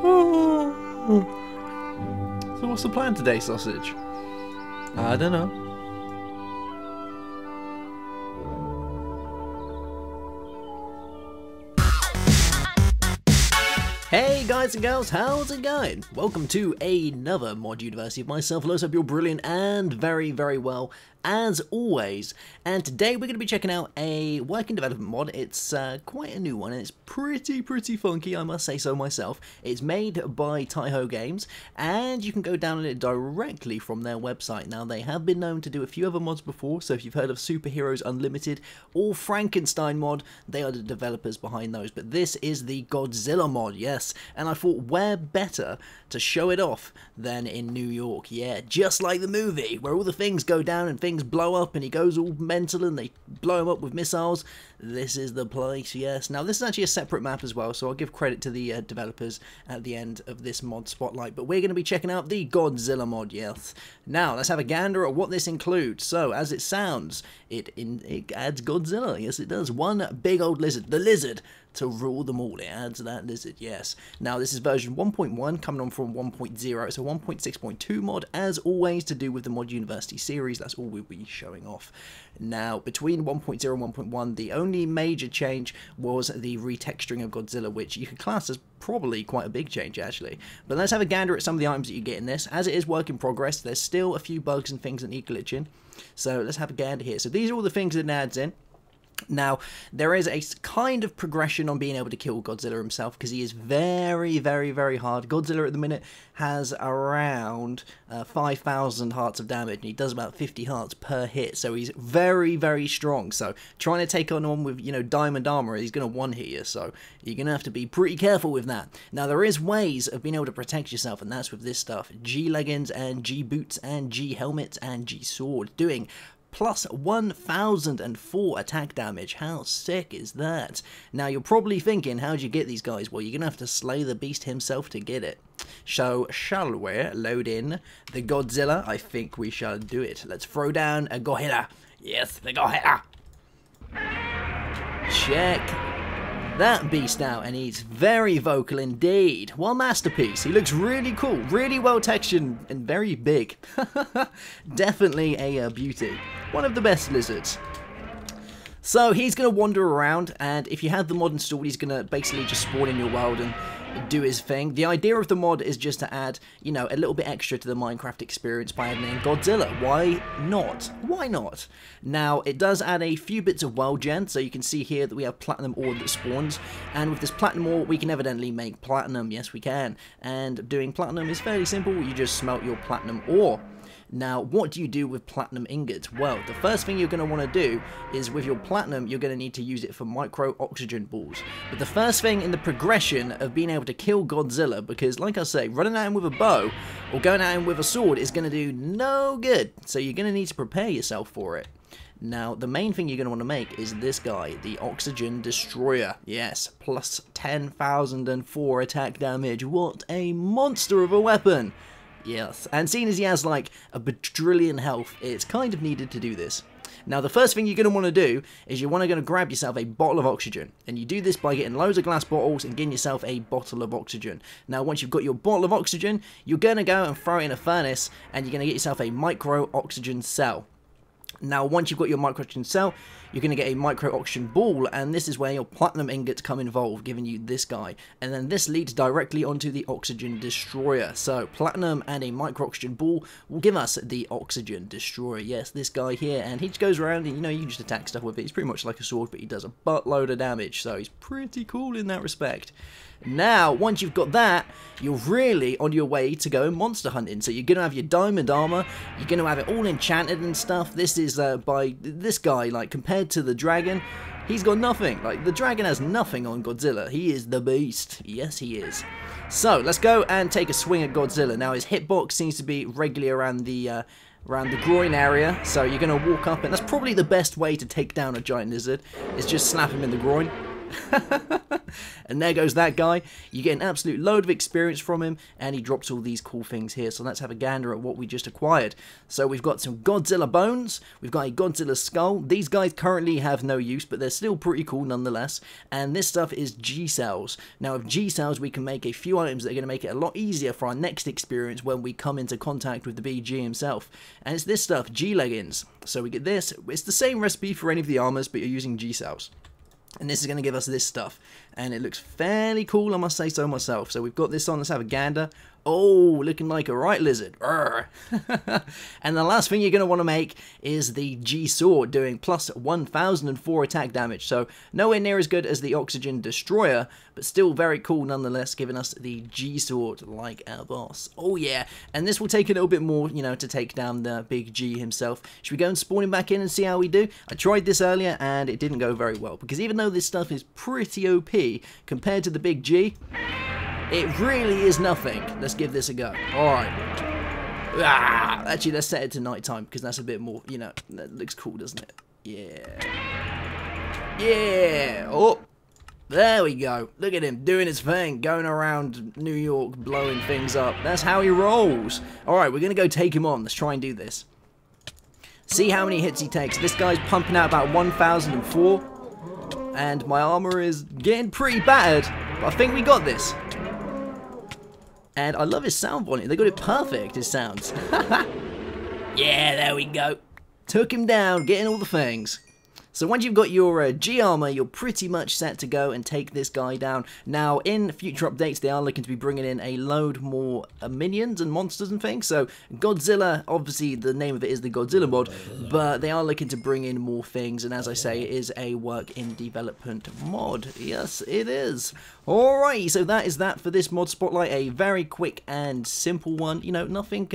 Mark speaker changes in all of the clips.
Speaker 1: So what's the plan today, sausage? I don't know. Hey guys and girls, how's it going? Welcome to another Mod University of myself. Hello, hope you're brilliant and very well as always. And today we're going to be checking out a working development mod. It's quite a new one and it's pretty funky, I must say so myself. It's made by Taiho Games and you can go download it directly from their website. Now they have been known to do a few other mods before, so if you've heard of Superheroes Unlimited or Frankenstein mod, they are the developers behind those. But this is the Godzilla mod, yes. And I thought where better to show it off than in New York. Yeah, just like the movie where all the things go down and things blow up and he goes all mental and they blow him up with missiles. This is the place, yes. Now this is actually a separate map as well, so I'll give credit to the developers at the end of this mod spotlight. But we're going to be checking out the Godzilla mod, yes. Now let's have a gander at what this includes. So as it sounds, it adds Godzilla. Yes, it does. One big old lizard, the lizard, to rule them all. It adds that lizard, yes. Now this is version 1.1 coming on from 1.0. It's a 1.6.2 mod, as always, to do with the Mod University series. That's all we'll be showing off. Now between 1.0 and 1.1, the only major change was the retexturing of Godzilla, which you could class as probably quite a big change actually. But let's have a gander at some of the items that you get in this. As it is work in progress, there's still a few bugs and things that need glitching. So let's have a gander here. So these are all the things that it adds in. Now, there is a kind of progression on being able to kill Godzilla himself, because he is very hard. Godzilla at the minute has around 5,000 hearts of damage, and he does about 50 hearts per hit, so he's very strong. So, trying to take on one with, you know, diamond armor, he's going to one-hit you, so you're going to have to be pretty careful with that. Now, there is ways of being able to protect yourself, and that's with this stuff. G-leggings, and G-boots, and G-helmets, and G-sword, doing plus 1,004 attack damage. How sick is that? Now you're probably thinking, how'd you get these guys? Well, you're gonna have to slay the beast himself to get it. So shall we load in the Godzilla? I think we shall do it. Let's throw down a Godzilla. Yes, the Godzilla. Check that beast out, and he's very vocal indeed. What a masterpiece. He looks really cool, really well textured and very big. Definitely a beauty. One of the best lizards. So he's going to wander around, and if you have the mod installed, he's going to basically just spawn in your world and do his thing. The idea of the mod is just to add, you know, a little bit extra to the Minecraft experience by adding in Godzilla. Why not? Why not? Now, it does add a few bits of world gen, so you can see here that we have platinum ore that spawns, and with this platinum ore, we can evidently make platinum. Yes, we can. And doing platinum is fairly simple. You just smelt your platinum ore. Now, what do you do with platinum ingots? Well, the first thing you're going to want to do is with your platinum, you're going to need to use it for micro oxygen balls. But the first thing in the progression of being able to kill Godzilla, because like I say, running at him with a bow or going at him with a sword is going to do no good. So you're going to need to prepare yourself for it. Now, the main thing you're going to want to make is this guy, the Oxygen Destroyer. Yes, plus 10,004 attack damage. What a monster of a weapon! Yes, and seeing as he has like a bajillion health, it's kind of needed to do this. Now the first thing you're going to want to do is you're going to grab yourself a bottle of oxygen, and you do this by getting loads of glass bottles and getting yourself a bottle of oxygen. Now once you've got your bottle of oxygen, you're going to go and throw it in a furnace, and you're going to get yourself a micro oxygen cell. Now once you've got your micro oxygen cell, you're going to get a micro oxygen ball, and this is where your platinum ingots come involved, giving you this guy. And then this leads directly onto the Oxygen Destroyer. So platinum and a micro oxygen ball will give us the Oxygen Destroyer. Yes, this guy here, and he just goes around and, you know, you can just attack stuff with it. He's pretty much like a sword, but he does a buttload of damage, so he's pretty cool in that respect. Now, once you've got that, you're really on your way to go monster hunting. So you're going to have your diamond armor, you're going to have it all enchanted and stuff. This is by this guy, like, compared to the dragon, he's got nothing. Like, the dragon has nothing on Godzilla. He is the beast. Yes, he is. So, let's go and take a swing at Godzilla. Now, his hitbox seems to be regularly around the groin area, so you're going to walk up, and that's probably the best way to take down a giant lizard, is just slap him in the groin. And there goes that guy. You get an absolute load of experience from him, and he drops all these cool things here. So let's have a gander at what we just acquired. So we've got some Godzilla bones, we've got a Godzilla skull. These guys currently have no use, but they're still pretty cool nonetheless. And this stuff is G-cells. Now with G-cells we can make a few items that are going to make it a lot easier for our next experience when we come into contact with the BG himself. And it's this stuff, G-leggings. So we get this. It's the same recipe for any of the armors, but you're using G-cells. And this is going to give us this stuff. And it looks fairly cool, I must say so myself. So we've got this on. Let's have a gander. Oh, looking like a right lizard. And the last thing you're going to want to make is the G-sword, doing plus 1004 attack damage. So nowhere near as good as the Oxygen Destroyer, but still very cool nonetheless, giving us the G-sword like our boss. Oh yeah, and this will take a little bit more, you know, to take down the big G himself. Should we go and spawn him back in and see how we do? I tried this earlier and it didn't go very well, because even though this stuff is pretty OP compared to the big G, it really is nothing. Let's give this a go. Alright. Actually, let's set it to nighttime, because that's a bit more, you know, that looks cool, doesn't it? Yeah. Yeah. Oh. There we go. Look at him doing his thing, going around New York, blowing things up. That's how he rolls. Alright, we're going to go take him on. Let's try and do this. See how many hits he takes. This guy's pumping out about 1004. And my armor is getting pretty battered. But I think we got this. And I love his sound volume. They got it perfect, his sounds. Yeah, there we go. Took him down, getting all the things. So once you've got your G armor, you're pretty much set to go and take this guy down. Now, in future updates, they are looking to be bringing in a load more minions and monsters and things. So Godzilla, obviously the name of it is the Godzilla Mod, but they are looking to bring in more things. And as I say, it is a work in development mod. Yes, it is. Alright, so that is that for this mod spotlight. A very quick and simple one. You know, nothing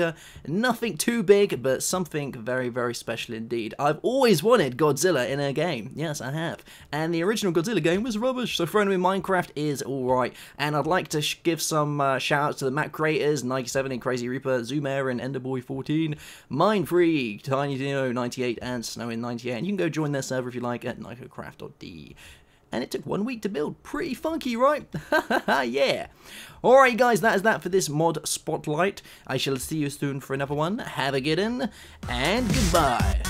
Speaker 1: too big, but something very, very special indeed. I've always wanted Godzilla in a game. Yes, I have. And the original Godzilla game was rubbish, so throwing him in Minecraft is alright. And I'd like to give some shout-outs to the map creators, 97 and Crazy Reaper, Zoomer and Enderboy14, Mindfree, Tiny Dino 98 and Snow in 98. And you can go join their server if you like at nicocraft.de. And it took 1 week to build. Pretty funky, right? Yeah. Alright guys, that is that for this mod spotlight. I shall see you soon for another one. Have a good one, and goodbye.